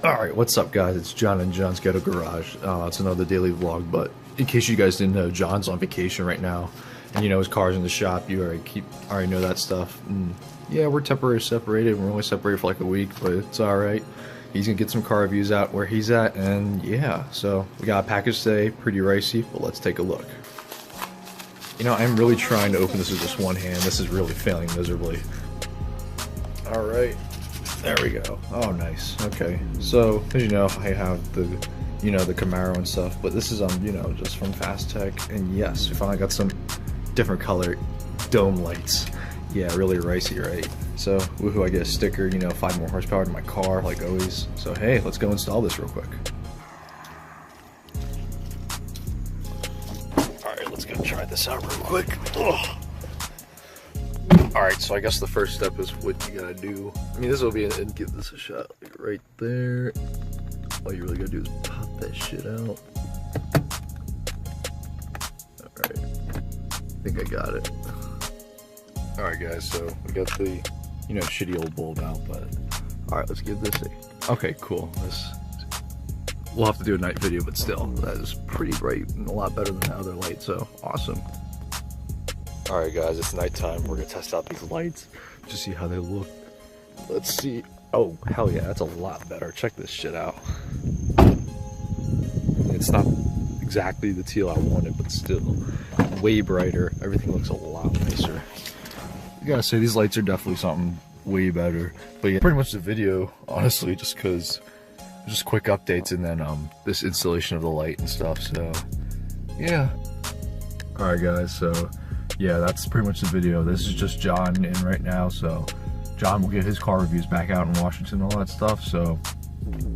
Alright, what's up guys? It's John and John's Ghetto Garage. It's another daily vlog, but in case you guys didn't know, John's on vacation right now. And you know, his car's in the shop, you already know that stuff. And yeah, we're temporarily separated. We're only separated for like a week, but it's alright. He's gonna get some car reviews out where he's at, and yeah, so we got a package today, pretty ricey, but let's take a look. You know, I'm really trying to open this with just one hand. This is really failing miserably. Alright. There we go. Oh, nice. Okay. So, as you know, I have the, the Camaro and stuff, but this is, just from Phastek, and yes, we finally got some different color dome lights. Yeah, really ricey, right? So, woohoo, I get a sticker, 5 more horsepower to my car, like always. So, hey, let's go install this real quick. Alright, let's go try this out real quick. Ugh. Alright, so I guess the first step is what you gotta do. I mean, this will be and give this a shot, like right there. All you really gotta do is pop that shit out. Alright, I think I got it. Alright guys, so we got the, shitty old bulb out, but alright, let's give this a, okay, cool. We'll have to do a night video, but still, that is pretty bright and a lot better than the other light, so awesome. Alright guys, it's nighttime. We're gonna test out these lights to see how they look. Let's see. Oh, hell yeah, that's a lot better. Check this shit out. It's not exactly the teal I wanted, but still way brighter. Everything looks a lot nicer. I gotta say, these lights are definitely something way better. But yeah, pretty much the video, honestly, just because just quick updates and then this installation of the light and stuff, so yeah. Alright guys, so yeah, that's pretty much the video. This is just John in right now, so John will get his car reviews back out in Washington and all that stuff. So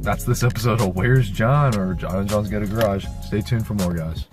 that's this episode of Where's John, or John and John's Ghetto Garage. Stay tuned for more, guys.